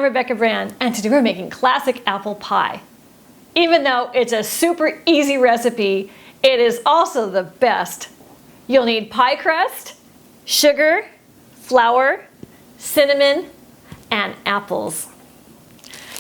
I'm Rebecca Brand, and today we're making classic apple pie. Even though it's a super easy recipe, it is also the best. You'll need pie crust, sugar, flour, cinnamon, and apples.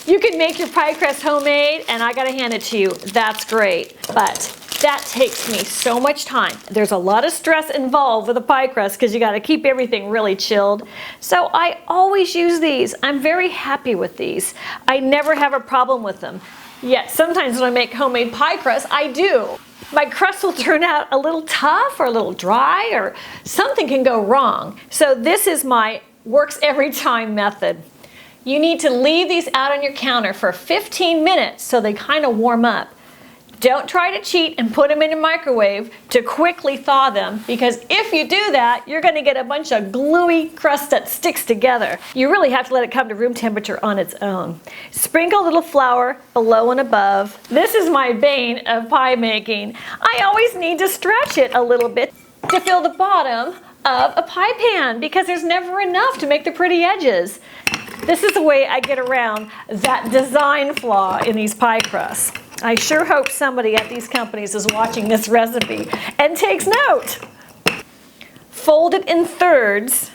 You can make your pie crust homemade, and I gotta hand it to you, that's great. But that takes me so much time. There's a lot of stress involved with a pie crust because you gotta keep everything really chilled. So I always use these. I'm very happy with these. I never have a problem with them. Yet sometimes when I make homemade pie crust, I do. My crust will turn out a little tough or a little dry, or something can go wrong. So this is my works every time method. You need to leave these out on your counter for 15 minutes so they kind of warm up. Don't try to cheat and put them in a microwave to quickly thaw them, because if you do that, you're going to get a bunch of gluey crust that sticks together. You really have to let it come to room temperature on its own. Sprinkle a little flour below and above. This is my bane of pie making. I always need to stretch it a little bit to fill the bottom of a pie pan because there's never enough to make the pretty edges. This is the way I get around that design flaw in these pie crusts. I sure hope somebody at these companies is watching this recipe and takes note. Fold it in thirds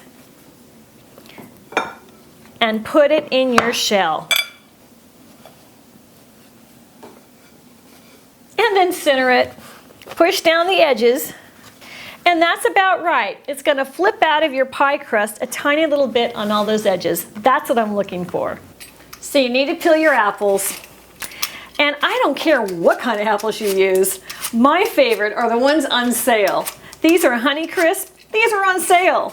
and put it in your shell. And then center it. Push down the edges. And that's about right. It's going to flip out of your pie crust a tiny little bit on all those edges. That's what I'm looking for. So you need to peel your apples. And I don't care what kind of apples you use. My favorite are the ones on sale. These are Honeycrisp. These are on sale.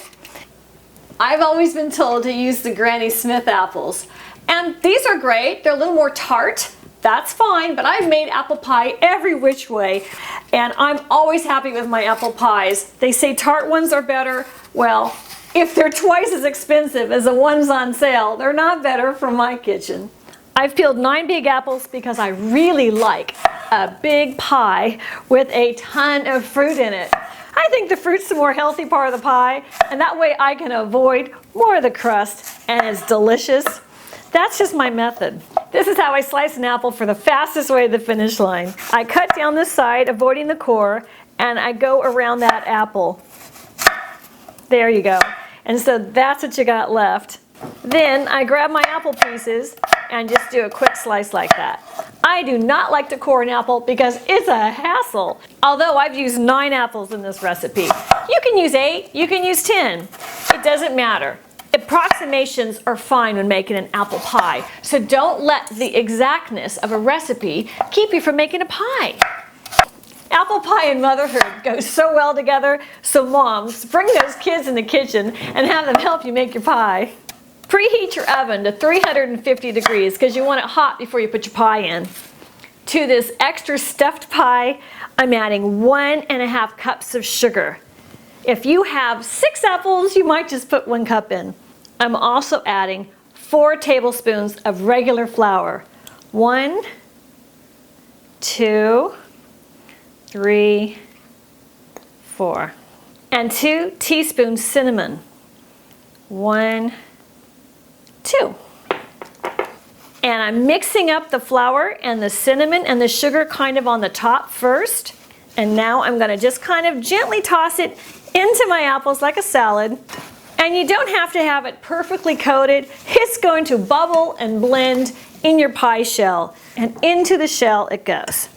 I've always been told to use the Granny Smith apples. And these are great. They're a little more tart. That's fine, but I've made apple pie every which way. And I'm always happy with my apple pies. They say tart ones are better. Well, if they're twice as expensive as the ones on sale, they're not better from my kitchen. I've peeled 9 big apples because I really like a big pie with a ton of fruit in it. I think the fruit's the more healthy part of the pie, and that way I can avoid more of the crust, and it's delicious. That's just my method. This is how I slice an apple for the fastest way to the finish line. I cut down the side, avoiding the core, and I go around that apple. There you go. And so that's what you got left. Then I grab my apple pieces and just do a quick slice like that. I do not like to core an apple because it's a hassle. Although I've used 9 apples in this recipe. You can use 8, you can use 10. It doesn't matter. Approximations are fine when making an apple pie. So don't let the exactness of a recipe keep you from making a pie. Apple pie and motherhood go so well together. So moms, bring those kids in the kitchen and have them help you make your pie. Preheat your oven to 350 degrees because you want it hot before you put your pie in. To this extra stuffed pie, I'm adding 1.5 cups of sugar. If you have 6 apples, you might just put 1 cup in. I'm also adding 4 tablespoons of regular flour. 1, 2, 3, 4. And 2 teaspoons cinnamon. 1, 2. And I'm mixing up the flour and the cinnamon and the sugar kind of on the top first. And now I'm going to just kind of gently toss it into my apples like a salad. And you don't have to have it perfectly coated. It's going to bubble and blend in your pie shell. And into the shell it goes.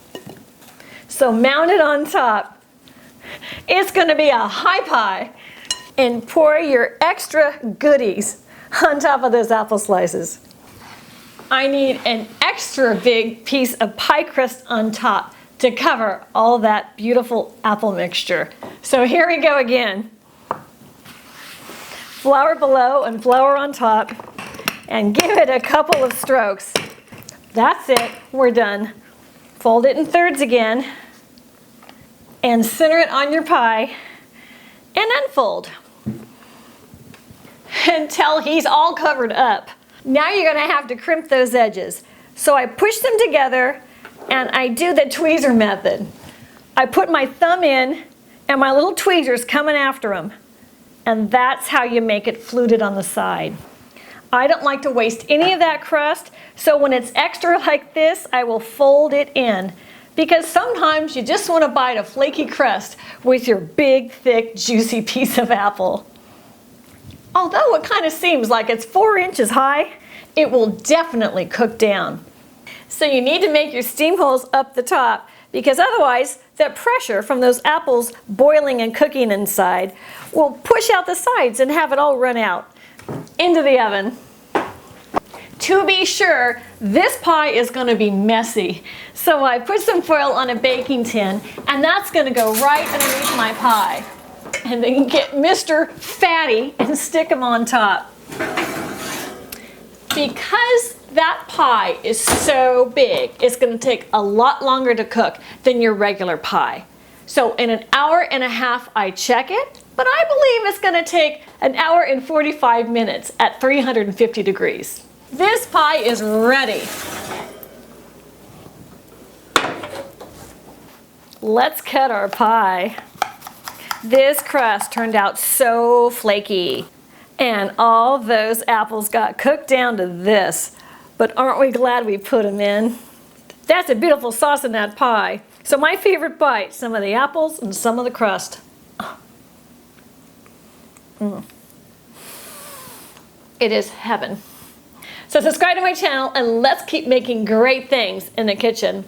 So mount it on top. It's going to be a high pie. And pour your extra goodies on top of those apple slices. I need an extra big piece of pie crust on top to cover all that beautiful apple mixture. So here we go again. Flour below and flour on top, and give it a couple of strokes. That's it, we're done. Fold it in thirds again, and center it on your pie, and unfold. Until he's all covered up. Now you're going to have to crimp those edges. So I push them together and I do the tweezer method. I put my thumb in and my little tweezer's coming after them. And that's how you make it fluted on the side. I don't like to waste any of that crust, so when it's extra like this, I will fold it in. Because sometimes you just want to bite a flaky crust with your big, thick, juicy piece of apple. Although it kind of seems like it's 4 inches high, it will definitely cook down. So you need to make your steam holes up the top, because otherwise that pressure from those apples boiling and cooking inside will push out the sides and have it all run out into the oven. To be sure, this pie is going to be messy. So I put some foil on a baking tin, and that's going to go right underneath my pie. And then get Mr. Fatty and stick them on top. Because that pie is so big, it's going to take a lot longer to cook than your regular pie. So in an hour and a half, I check it, but I believe it's going to take an hour and 45 minutes at 350 degrees. This pie is ready. Let's cut our pie. This crust turned out so flaky, and all those apples got cooked down to this. But aren't we glad we put them in? That's a beautiful sauce in that pie. So my favorite bite, some of the apples and some of the crust. It is heaven. So subscribe to my channel and let's keep making great things in the kitchen.